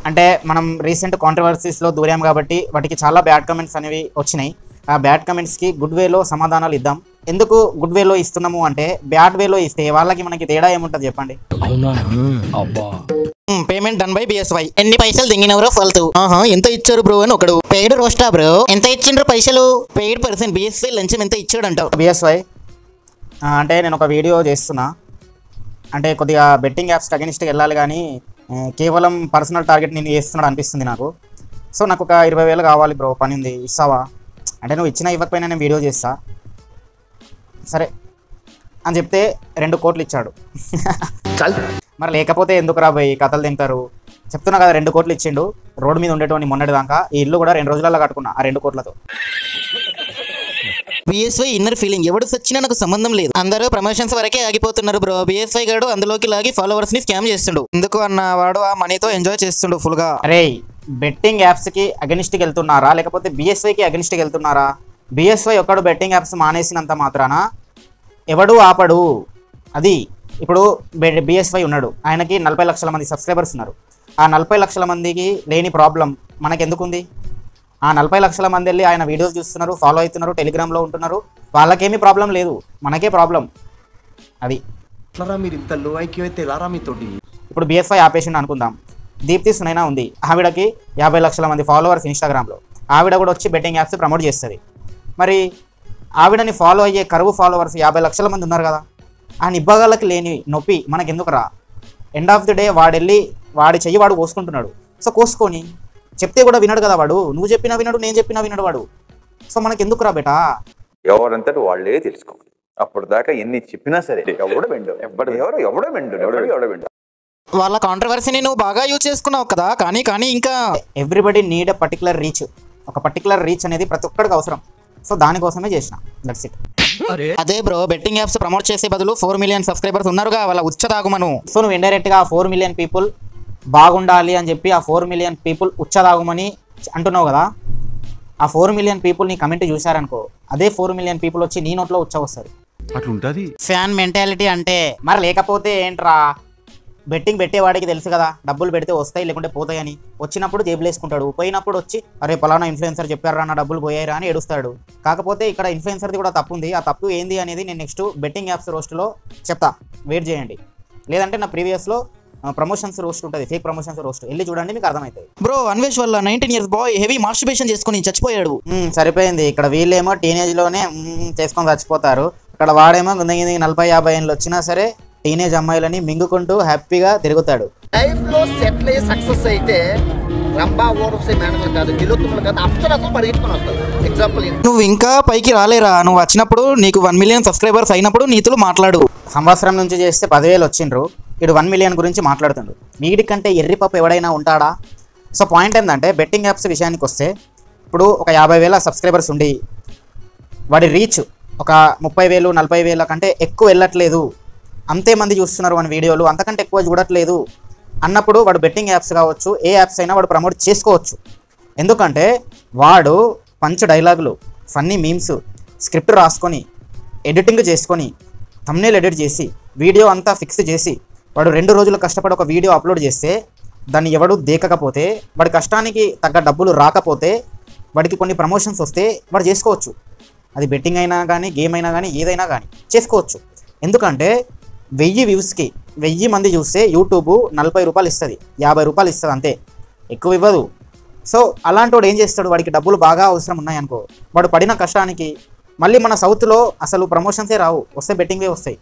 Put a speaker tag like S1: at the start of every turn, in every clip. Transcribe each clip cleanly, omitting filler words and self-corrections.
S1: అంటే మనం రీసెంట్ కాంట్రవర్సీస్లో దూరాం కాబట్టి వాటికి చాలా బ్యాడ్ కమెంట్స్ అనేవి వచ్చినాయి. ఆ బ్యాడ్ కమెంట్స్కి గుడ్ వేలో సమాధానాలు ఇద్దాం. ఎందుకు గుడ్ వేలో ఇస్తున్నాము అంటే బ్యాడ్ వేలో ఇస్తే వాళ్ళకి మనకి తేడా ఏముంటుంది చెప్పండి. Payment done by BSY. ఎన్ని పైసలు దింగినవరో ఫాల్తూ. ఎంత ఇచ్చారు బ్రో అని ఒకడు. పెయిడ్ రోస్టా బ్రో, ఎంత ఇచ్చిండ్రు పైసలు? పెయిడ్ పర్సన్ BSY లంచం ఎంత ఇచ్చాడంట. BSY అంటే నేను ఒక వీడియో చేస్తున్నా, అంటే కొద్దిగా బెట్టింగ్ యాప్స్కి అగెనిస్ట్గా వెళ్ళాలి కానీ కేవలం పర్సనల్ టార్గెట్ నేను చేస్తున్నాడు అనిపిస్తుంది నాకు. సో నాకు ఒక 20,000 కావాలి బ్రో, పని ఉంది, ఇస్తావా అంటే నువ్వు ఇచ్చినా ఇవ్వకపోయినా నేను వీడియో చేస్తా సరే అని చెప్తే 2 కోట్లు ఇచ్చాడు. మరి లేకపోతే ఎందుకు రాబోయి కథలు తింటారు. చెప్తున్నా కదా 2 కోట్లు ఇచ్చిండు. రోడ్డు మీద ఉండేటువంటి మొన్నటి దాకా ఈ ఇల్లు కూడా 2 రోజులలో కట్టుకున్నా ఆ 2 కోట్లతో. BSY ఇన్నర్ ఫీలింగ్, ఎవడు సచ్చినా నాకు సంబంధం లేదు, అందరూ ప్రమోషన్స్ వరకే ఆగిపోతున్నారు బ్రో. BSY గాడు అందులోకి లాగి ఫాలోవర్స్ ని స్కామ్ చేస్తుండు. ఎందుకు అన్న వాడు ఆ మనీతో ఎంజాయ్ చేస్తుండు ఫుల్ గా. అరే బెట్టింగ్ యాప్స్ కి అగెనిస్ట్కి వెళ్తున్నారా లేకపోతే BSYకి అగెనిస్ట్కి వెళ్తున్నారా? BSY ఒక్కడు బెట్టింగ్ యాప్స్ మానేసినంత మాత్రాన ఎవడు ఆపడు. అది ఇప్పుడు BSY ఉన్నాడు, ఆయనకి 40 లక్షల మంది సబ్స్క్రైబర్స్ ఉన్నారు. ఆ 40 లక్షల మందికి లేని ప్రాబ్లం మనకెందుకుంది? ఆ 40 లక్షల మంది వెళ్ళి ఆయన వీడియోస్ చూస్తున్నారు, ఫాలో అవుతున్నారు, టెలిగ్రామ్లో ఉంటున్నారు, వాళ్ళకేమీ ప్రాబ్లం లేదు, మనకే ప్రాబ్లం. అది ఇప్పుడు BSY ఆపేసిండు అనుకుందాం, దీప్తి సునైనా ఉంది, ఆవిడకి 50 లక్షల మంది ఫాలోవర్స్ ఇన్స్టాగ్రామ్లో, ఆవిడ కూడా వచ్చి బెట్టింగ్ యాప్స్ ప్రమోట్ చేస్తుంది. మరి ఆవిడని ఫాలో అయ్యే కరువు ఫాలోవర్స్ 50 లక్షల మంది ఉన్నారు కదా, ఆ నిబ్బగాళ్ళకి లేని నొప్పి మనకెందుకురా? ఎండ్ ఆఫ్ ది డే వాడెళ్ళి వాడి చెయ్యి వాడు కోసుకుంటున్నాడు. సో కోసుకొని చెప్తే కూడా వినడు కదా వాడు, నువ్వు చెప్పినా వినడు, నేను చెప్పినా వినడు వాడు. సో మనకెందుకురా బేటా?
S2: ఎవరంతటి వాళ్ళే తెలుసుకోవాలి. అప్పటిదాకా ఎన్ని చెప్పినా సరే
S1: వాళ్ళ కాంట్రవర్సీని నువ్వు బాగా యూజ్ చేసుకున్నావు కదా. కానీ ఇంకా everybody need a particular reach. ఒక పర్టికులర్ రీచ్ అనేది ప్రతి ఒక్కడికి అవసరం. సో దానికోసమే చేసిన, దట్స్ ఇట్. అదే బ్రో, బెట్టింగ్ యాప్స్ ప్రమోట్ చేసే బదులు 4 మిలియన్ సబ్స్క్రైబర్స్ ఉన్నారుగా, వాళ్ళ ఉచ్చదాగుమను. సో నువ్వు ఇండైరెక్ట్గా 4 మిలియన్ పీపుల్ బాగుండాలి అని చెప్పి ఆ 4 మిలియన్ పీపుల్ ఉచ్చదాగుమని అంటున్నావు కదా. ఆ 4 మిలియన్ పీపుల్ నీ కమెంట్ చూశారనుకో, అదే 4 మిలియన్ పీపుల్ వచ్చి నీ నోట్లో ఉచ్చ వస్తుంది.
S3: అట్లుంటది
S1: ఫ్యాన్ మెంటాలిటీ అంటే. మరి లేకపోతే ఏంట్రా, బెట్టింగ్ పెట్టేవాడికి తెలుసు కదా డబ్బులు పెడితే వస్తాయి లేకుంటే పోతాయని. వచ్చినప్పుడు జేబులు వేసుకుంటాడు, పోయినప్పుడు వచ్చి అరే పలానా ఇన్ఫ్లుయెన్సర్ చెప్పారా నా డబ్బులు పోయారా అని ఏడుస్తాడు. కాకపోతే ఇక్కడ ఇన్ఫ్లుయెన్సర్ది కూడా తప్పు ఉంది. ఆ తప్పు ఏంది అనేది నేను నెక్స్ట్ బెట్టింగ్ యాప్స్ రోస్ట్లో చెప్తా, వెయిట్ చేయండి. లేదంటే నా ప్రీవియస్లో ప్రమోషన్స్ రోస్ట్ ఉంటుంది, ఫేక్ ప్రమోషన్స్ రోస్ట్, వెళ్ళి చూడండి మీకు అర్థమవుతుంది. బ్రో అన్వేష్ వల్ల 19 ఇయర్స్ బాయ్ హెవీ మాస్టర్బేషన్ చేసుకుని చచ్చిపోయాడు. సరిపోయింది. ఇక్కడ వీళ్ళేమో టీనేజ్లోనే చేసుకొని చచ్చిపోతారు, ఇక్కడ వాడేమో 40-50 ఏళ్ళు వచ్చినా సరే టీనేజ్ అమ్మాయిలని మింగుకుంటూ హ్యాపీగా తిరుగుతాడు.
S4: లైఫ్లో సెటిల్ అయ్యి సక్సెస్ అయితే రంభా ఓరసే మేనలు కాదు, దిలోత్తులు కాదు, అప్సరసలు పరిగెత్తుకొని వస్తారు. ఎగ్జాంపుల్
S1: నువ్వు ఇంకా పైకి రాలేరా? నువ్వు వచ్చినప్పుడు నీకు 1 మిలియన్ సబ్స్క్రైబర్స్ అయినప్పుడు నీతులు మాట్లాడు. సంవత్సరం నుంచి చేస్తే 10,000 వచ్చిండ్రు, ఇడు 1 మిలియన్ గురించి మాట్లాడుతుండు. వీడికంటే ఎర్రిపప్పు ఎవడైనా ఉంటాడా? సో పాయింట్ ఏంటంటే బెట్టింగ్ యాప్స్ విషయానికి వస్తే ఇప్పుడు ఒక 50,000 సబ్స్క్రైబర్స్ ఉండి వాడి రీచ్ ఒక 30,000 40,000 కంటే ఎక్కువ వెళ్ళట్లేదు, అంతే మంది చూస్తున్నారు మన వీడియోలు, అంతకంటే ఎక్కువ చూడట్లేదు అన్నప్పుడు వాడు బెట్టింగ్ యాప్స్ కావచ్చు, ఏ యాప్స్ అయినా వాడు ప్రమోట్ చేసుకోవచ్చు. ఎందుకంటే వాడు పంచ్ డైలాగులు, ఫన్నీ మీమ్స్, స్క్రిప్ట్ రాసుకొని ఎడిటింగ్ చేసుకొని థంబ్నెయిల్ ఎడిట్ చేసి వీడియో అంతా ఫిక్స్ చేసి వాడు 2 రోజులు కష్టపడి ఒక వీడియో అప్లోడ్ చేస్తే దాన్ని ఎవడు దేకకపోతే, వాడి కష్టానికి తగ్గ డబ్బులు రాకపోతే, వాడికి కొన్ని ప్రమోషన్స్ వస్తే వాడు చేసుకోవచ్చు. అది బెట్టింగ్ అయినా కానీ గేమ్ అయినా కానీ ఏదైనా కానీ చేసుకోవచ్చు. ఎందుకంటే 1000 వ్యూస్కి 1000 మంది చూస్తే యూట్యూబ్ 40 రూపాయలు ఇస్తుంది, 50 రూపాయలు ఇస్తుంది, అంతే, ఎక్కువ ఇవ్వదు. సో అలాంటి వాడు ఏం చేస్తాడు, వాడికి డబ్బులు బాగా అవసరం ఉన్నాయనుకో, వాడు పడిన కష్టానికి మళ్ళీ మన సౌత్లో అసలు ప్రమోషన్సే రావు, వస్తే బెట్టింగే వస్తాయి,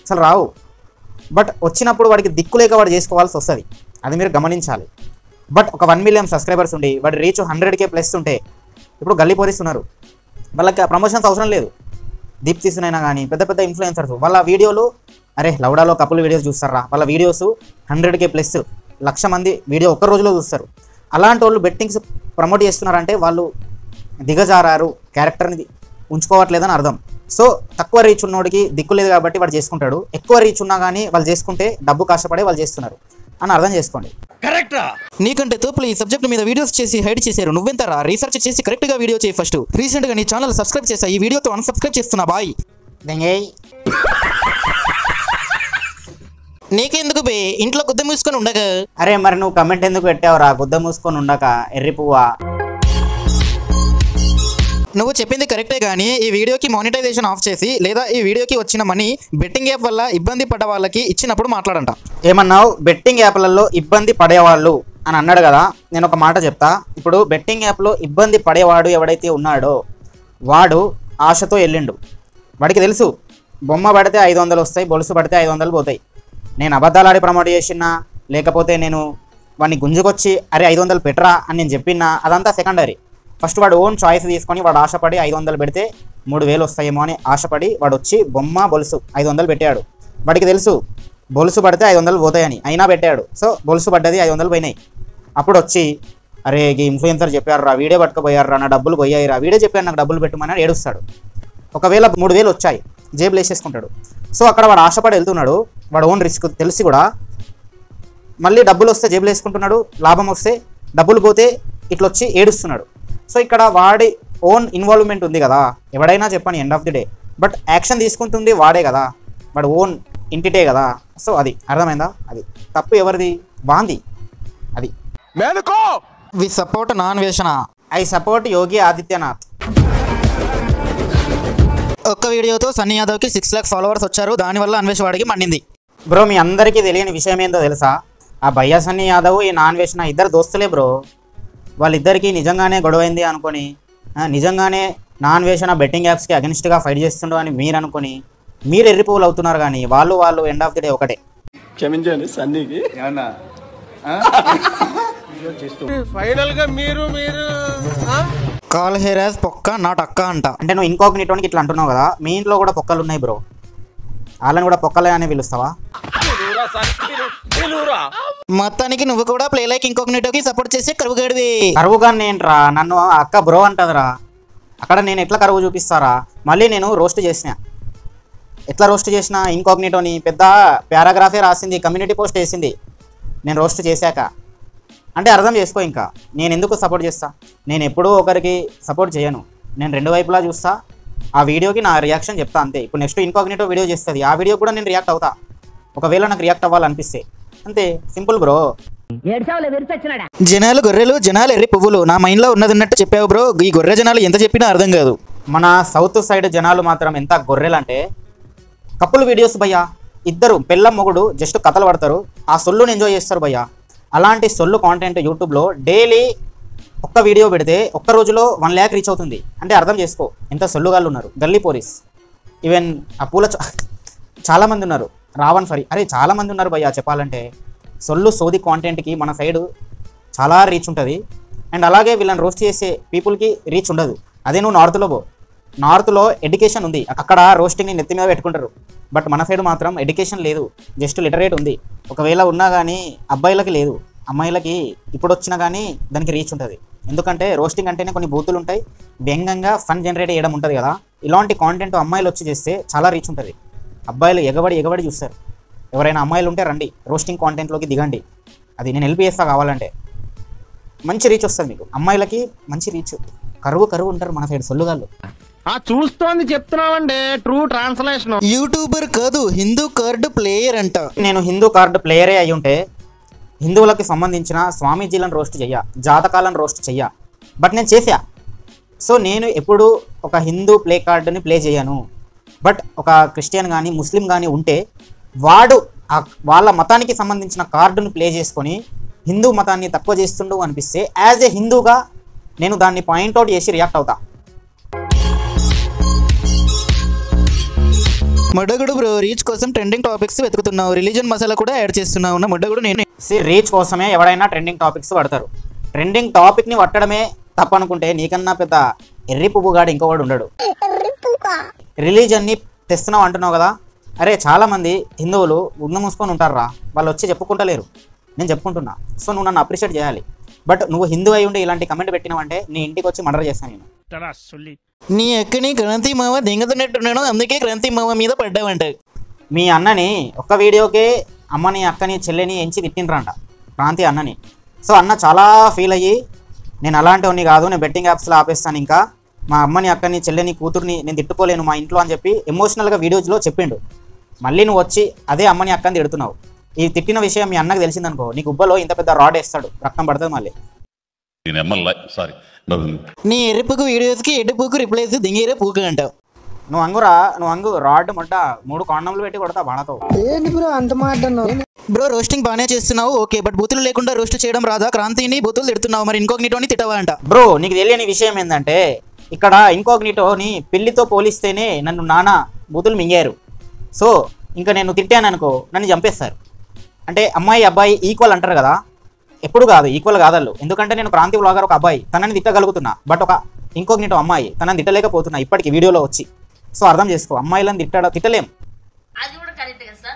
S1: అసలు రావు. బట్ వచ్చినప్పుడు వాడికి దిక్కు లేక వాడు చేసుకోవాల్సి వస్తుంది, అది మీరు గమనించాలి. బట్ ఒక 1 మిలియన్ సబ్స్క్రైబర్స్ ఉండి వాడి రీచ్ 100K ప్లస్ ఉంటే, ఇప్పుడు గల్లీ పోలీస్ ఉన్నారు, వాళ్ళకి ఆ ప్రమోషన్స్ అవసరం లేదు. దీప్తి సునైనా కానీ పెద్ద పెద్ద ఇన్ఫ్లుయెన్సర్స్ వాళ్ళ వీడియోలు, అరే లౌడాలో కపుల్ వీడియోస్ చూస్తారా, వాళ్ళ వీడియోస్ 100K ప్లస్ 1,00,000 మంది వీడియో ఒక్క రోజులో చూస్తారు. అలాంటి వాళ్ళు బెట్టింగ్స్ ప్రమోట్ చేస్తున్నారంటే వాళ్ళు దిగజారారు, క్యారెక్టర్ని ఉంచుకోవట్లేదని అర్థం. సో తక్కువ రీచ్ ఉన్నోడికి దిక్కు లేదు కాబట్టి వాడు చేసుకుంటాడు, ఎక్కువ రీచ్ ఉన్నా కానీ వాళ్ళు చేసుకుంటే డబ్బు కష్టపడే వాళ్ళు చేస్తున్నారు అని అర్థం చేసుకోండి.
S3: కరెక్టా?
S1: నీకంటే తోపులు ఈ సబ్జెక్ట్ మీద వీడియోస్ చేసి హైడ్ చేశారు, నువ్వెంతరా? రీసెర్చ్ చేసి కరెక్ట్గా వీడియో చేయి ఫస్ట్. రీసెంట్గా నీ ఛానల్ సబ్స్క్రైబ్ చేసా, ఈ వీడియోతో అన్సబ్స్క్రైబ్ చేస్తున్నా బాయ్. నీకెందుకు బే ఇంట్లో గుద్ద మూసుకొని ఉండక. అరే మరి నువ్వు కమెంట్ ఎందుకు పెట్టావురా గుద్ద మూసుకొని ఉండక ఎర్రి పువ్వా. నువ్వు చెప్పింది కరెక్టే కానీ ఈ వీడియోకి మానిటైజేషన్ ఆఫ్ చేసి లేదా ఈ వీడియోకి వచ్చిన మనీ బెట్టింగ్ యాప్ వల్ల ఇబ్బంది పడ్డ వాళ్ళకి ఇచ్చినప్పుడు మాట్లాడంట. ఏమన్నావు? బెట్టింగ్ యాప్లలో ఇబ్బంది పడేవాళ్ళు అని అన్నాడు కదా. నేను ఒక మాట చెప్తా. ఇప్పుడు బెట్టింగ్ యాప్లో ఇబ్బంది పడేవాడు ఎవడైతే ఉన్నాడో వాడు ఆశతో వెళ్ళిండు. వాడికి తెలుసు బొమ్మ పడితే 500 వస్తాయి, బొలుసు పడితే 500 పోతాయి. నేను అబద్ధాలు ఆడి ప్రమోట్ చేసినా లేకపోతే నేను వాడిని గుంజుకొచ్చి అరే 500 పెట్టరా అని నేను చెప్పినా అదంతా సెకండరీ. ఫస్ట్ వాడు ఓన్ చాయిస్ తీసుకొని వాడు ఆశపడి 500 పెడితే 3000 వస్తాయేమో అని ఆశపడి వాడు వచ్చి బొమ్మ బొలుసు 500 పెట్టాడు. వాడికి తెలుసు బొలుసు పడితే 500 పోతాయని, అయినా పెట్టాడు. సో బొలుసు పడ్డది, 500 పోయినాయి. అప్పుడు వచ్చి అరే ఈ ఇన్ఫ్లుయెన్సర్ చెప్పారు, వీడియో పట్టుకుపోయారు, నా డబ్బులు పోయాయిరా, వీడియో చెప్పారు నాకు డబ్బులు పెట్టమని ఏడుస్తాడు. ఒకవేళ 3000 వచ్చాయి జేబులు వేసేసుకుంటాడు. సో అక్కడ వాడు ఆశపడి వెళ్తున్నాడు, వాడు ఓన్ రిస్క్ తెలిసి కూడా మళ్ళీ డబ్బులు వస్తే జేబులు వేసుకుంటున్నాడు, లాభం వస్తే డబ్బులు పోతే ఇట్లా వచ్చి ఏడుస్తున్నాడు. సో ఇక్కడ వాడి ఓన్ ఇన్వాల్వ్మెంట్ ఉంది కదా. ఎవడైనా చెప్పని end of the day but action తీసుకుంటుంది వాడే కదా, వాడు ఓన్ ఇంటిటే కదా. సో అది అర్థమైందా? అది తప్పు ఎవరిది? వాంది. అది వి సపోర్ట్ నాన్ వేషణ. I support Yogi Adityanath. ఒక్క వీడియోతో సన్నీ యాదవ్కి 6 lakhs ఫాలోవర్స్ వచ్చారు. దానివల్ల అన్వేష్ వాడికి మండింది. బ్రో మీ అందరికీ తెలియని విషయం ఏందో తెలుసా? ఆ భయ్యా సన్నీ యాదవ్ ఈ నాన్ వేషణ ఇద్దరు దోస్తులే బ్రో. వాళ్ళిద్దరికీ నిజంగానే గొడవైంది అనుకొని నిజంగానే నాన్ వేషణ బెట్టింగ్ యాప్స్కి అగెన్స్ట్గా ఫైట్ చేస్తుండో అని మీరు అనుకొని మీరు ఎర్రి పువ్వులు అవుతున్నారు. కానీ వాళ్ళు ఎండ్ ఆఫ్ ది డే ఒకటే.
S3: క్షమించండి సన్నీకి ఫైనల్ గా మీరు
S1: కాల్ హెరాస్ పొక్క నాట్ అక్క అంట. అంటే నువ్వు ఇన్కాగ్నిటోనికి ఇట్లా అంటున్నావు కదా, మీ ఇంట్లో కూడా పొక్కలు ఉన్నాయి బ్రో, వాళ్ళని కూడా పొక్కలే అని పిలుస్తావా? మొత్తానికి నువ్వు కూడా ప్లే లైక్ ఇంకాగ్నిటోకి సపోర్ట్ చేసి కరువుగాడివి. కరువుగాన్ని ఏంట్రా, నన్ను అక్క బ్రో అంటదిరా. అక్కడ నేను ఎట్లా కరువు చూపిస్తారా? మళ్ళీ నేను రోస్ట్ చేసిన, ఎట్లా రోస్ట్ చేసిన ఇన్కాగ్నిటోని పెద్ద పారాగ్రాఫే రాసింది, కమ్యూనిటీ పోస్ట్ వేసింది నేను రోస్ట్ చేశాక. అంటే అర్థం చేసుకో. ఇంకా నేను ఎందుకు సపోర్ట్ చేస్తా? నేను ఎప్పుడూ ఒకరికి సపోర్ట్ చేయను, నేను రెండు వైపులా చూస్తా. ఆ వీడియోకి నా రియాక్షన్ చెప్తా అంతే. ఇప్పుడు నెక్స్ట్ ఇన్కాగ్నిటో వీడియో చేస్తుంది, ఆ వీడియో కూడా నేను రియాక్ట్ అవుతా ఒకవేళ నాకు రియాక్ట్ అవ్వాలనిపిస్తే. అంతే సింపుల్ బ్రో. జనాలు గొర్రెలు, జనాలు ఎర్రి పువ్వులు. నా మైండ్లో ఉన్నట్టు చెప్పావు బ్రో. ఈ గొర్రె జనాలు ఎంత చెప్పినా అర్థం కాదు. మన సౌత్ సైడ్ జనాలు మాత్రం ఎంత గొర్రెలు అంటే కపుల్ వీడియోస్ భయ్యా. ఇద్దరు పెళ్ళం మొగుడు జస్ట్ కథలు పడతారు, ఆ సొల్లుని ఎంజాయ్ చేస్తారు భయ్యా. అలాంటి సొల్లు కాంటెంట్ యూట్యూబ్లో డైలీ ఒక్క వీడియో పెడితే ఒక్క రోజులో 1 lakh రీచ్ అవుతుంది. అంటే అర్థం చేసుకో ఎంత సొల్లుగాళ్ళు ఉన్నారు. గల్లీ పోలీస్, ఈవెన్ ఆ పూల చాలామంది ఉన్నారు, రావణ్ ఫరీ, అరే చాలామంది ఉన్నారు భయ్యా. చెప్పాలంటే సొల్లు సోది కాంటెంట్కి మన సైడు చాలా రీచ్ ఉంటుంది. అండ్ అలాగే వీళ్ళని రోస్ట్ చేసే పీపుల్కి రీచ్ ఉండదు. అదే నువ్వు నార్త్లో పో, నార్త్లో ఎడ్యుకేషన్ ఉంది, అక్కడ రోస్టింగ్ని నెత్తి మీద పెట్టుకుంటారు. బట్ మన సైడ్ మాత్రం ఎడ్యుకేషన్ లేదు, జస్ట్ లిటరేట్ ఉంది. ఒకవేళ ఉన్నా కానీ అబ్బాయిలకి లేదు, అమ్మాయిలకి ఇప్పుడు వచ్చినా కానీ దానికి రీచ్ ఉంటుంది. ఎందుకంటే రోస్టింగ్ అంటేనే కొన్ని బూతులు ఉంటాయి, వ్యంగ్యంగా ఫన్ జనరేట్ చేయడం ఉంటుంది కదా. ఇలాంటి కాంటెంట్ అమ్మాయిలు వచ్చి చేస్తే చాలా రీచ్ ఉంటుంది. అబ్బాయిలు ఎగబడి చూస్తారు. ఎవరైనా అమ్మాయిలు ఉంటే రండి, రోస్టింగ్ కాంటెంట్లోకి దిగండి. అది నేను హెల్ప్ చేస్తా కావాలంటే. మంచి రీచ్ వస్తుంది మీకు, అమ్మాయిలకి మంచి రీచ్. కరువు ఉంటారు మన సైడ్ సొల్లుగాళ్ళు.
S3: చూస్తోంది చెప్తున్నామండి, ట్రూ ట్రాన్స్లేషన్.
S1: యూట్యూబర్ కాదు, హిందూ కార్డు ప్లేయర్ అంట. నేను హిందూ కార్డు ప్లేయరే అయి ఉంటే హిందువులకి సంబంధించిన స్వామీజీలను రోస్ట్ చెయ్య, జాతకాలను రోస్ట్ చెయ్య. బట్ నేను చేసా. సో నేను ఎప్పుడు ఒక హిందూ ప్లే కార్డుని ప్లే చేయను. బట్ ఒక క్రిస్టియన్ కానీ ముస్లిం కానీ ఉంటే వాడు వాళ్ళ మతానికి సంబంధించిన కార్డుని ప్లే చేసుకొని హిందూ మతాన్ని తక్కువ చేస్తుండు అనిపిస్తే యాజ్ ఏ హిందూగా నేను దాన్ని పాయింట్అవుట్ చేసి రియాక్ట్ అవుతా. మొడ్డగుడు బ్రో, రీచ్ కోసం ట్రెండింగ్ టాపిక్స్ వెతుకుతున్నావు, రిలీజన్ మసాలా కూడా యాడ్ చేస్తున్నావు. నా మొడ్డగుడు నేను రీచ్ కోసమే ఎవడైనా ట్రెండింగ్ టాపిక్స్ పడతారు. ట్రెండింగ్ టాపిక్ని పట్టడమే తప్పనుకుంటే నీకన్నా పెద్ద ఎర్రి పువ్వుగాడు ఇంకోవాడు ఉండడు. రిలీజన్ని తెస్తున్నావు అంటున్నావు కదా. అరే చాలామంది హిందువులు ఉన్న మూసుకొని ఉంటారా, వాళ్ళు వచ్చి చెప్పుకుంటలేరు, నేను చెప్పుకుంటున్నా. సో నువ్వు నన్ను అప్రిషియేట్ చేయాలి. బట్ నువ్వు హిందూ అయి ఉండి ఇలాంటి కమెంట్ పెట్టినావంటే నీ ఇంటికి వచ్చి మర్డర్ చేస్తాను నేను. నీ అక్కని క్రాంతి మామ దింగతున్నట్టున్నాను, అందుకే క్రాంతి మామ మీద పడ్డావంట. మీ అన్నని ఒక్క వీడియోకే అమ్మని అక్కని చెల్లెని ఎంచి తిట్టిండ్రంట క్రాంతి అన్నని. సో అన్న చాలా ఫీల్ అయ్యి నేను అలాంటివన్నీ కాదు, నేను బెట్టింగ్ యాప్స్లో ఆపేస్తాను, ఇంకా మా అమ్మని అక్కని చెల్లెని కూతుర్ని నేను తిట్టుకోలేను మా ఇంట్లో అని చెప్పి ఎమోషనల్గా వీడియోస్లో చెప్పిండు. మళ్ళీ నువ్వు వచ్చి అదే అమ్మని అక్కని తిడుతున్నావు. ఈ తిట్టిన విషయం మీ అన్నకు తెలిసిందనుకో, నీకు ఉబ్బలో ఇంత పెద్ద రాడ్ వేస్తాడు, రక్తం పడుతుంది మళ్ళీ. నీ ఎరుపుకు వీడియోస్కి ఎడుపుకు రిప్లైస్ దింగేరే పూకు అంటావు. నువ్వు అంగు రాడ్ మొట్ట 3 కాండంలు పెట్టి కొడతా బాణతో.
S5: ఏంటి బ్రో అంత మాట అన్నావు?
S1: బ్రో రోస్టింగ్ బాగానే చేస్తున్నావు, ఓకే, బట్ బూతులు లేకుండా రోస్ట్ చేయడం రాదా? క్రాంతిని బూతులు తిడుతున్నావు, మరి ఇంకోగ్నిటోని తిట్టవా అంట. బ్రో నీకు తెలియని విషయం ఏంటంటే ఇక్కడ ఇంకోగ్నిటోని పిల్లితో పోలిస్తేనే నన్ను నానా బూతులు మింగారు. సో ఇంకా నేను తిట్టాను అనుకో నన్ను చంపేస్తారు. అంటే అమ్మాయి అబ్బాయి ఈక్వల్ అంటారు కదా, ఎప్పుడు కాదు, ఈక్వల్ కాదళ్ళు. ఎందుకంటే నేను క్రాంతి వ్లాగర్ ఒక అబ్బాయి, తనని తిట్టగలుగుతున్నా, బట్ ఒక ఇంకోగ్నిటో అమ్మాయి తనని తిట్టలేకపోతున్నా ఇప్పటికి వీడియోలో వచ్చి. సో అర్థం చేసుకో, అమ్మాయిలను తిట్టలేం.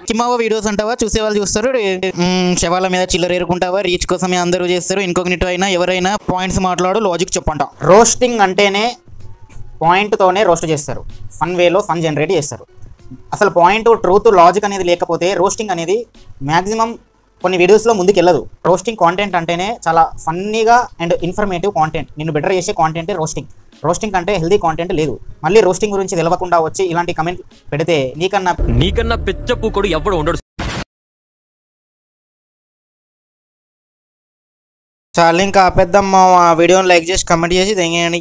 S1: చిమ్మావ వీడియోస్ అంటావా, చూసే వాళ్ళు చూస్తారు, శవాల మీద చిల్లర ఏరుకుంటావా, రీచ్ కోసమే అందరూ చేస్తారు. ఇంకోగ్నిటో అయినా ఎవరైనా పాయింట్స్ మాట్లాడు, లాజిక్ చెప్పంట. రోస్టింగ్ అంటేనే పాయింట్తోనే రోస్ట్ చేస్తారు, ఫన్ వేలో ఫన్ జనరేట్ చేస్తారు. అసలు పాయింట్, ట్రూత్, లాజిక్ అనేది లేకపోతే రోస్టింగ్ అనేది మ్యాక్సిమం కొన్ని వీడియోస్లో ముందుకు వెళ్ళదు. రోస్టింగ్ కాంటెంట్ అంటేనే చాలా ఫన్నీగా అండ్ ఇన్ఫర్మేటివ్ కాంటెంట్, నిన్ను బెటర్ చేసే కాంటెంటే రోస్టింగ్. రోస్టింగ్ అంటే హెల్దీ కాంటెంట్ లేదు. మళ్ళీ రోస్టింగ్ గురించి తెలవకుండా వచ్చి ఇలాంటి కమెంట్ పెడితే నీకన్నా
S6: పిచ్చ పూకోడు ఎవడు ఉండడు.
S1: చాలా ఇంకా ఆపేద్దాం. మా వీడియోని లైక్ చేసి కమెంట్ చేసి తెంగేయండి.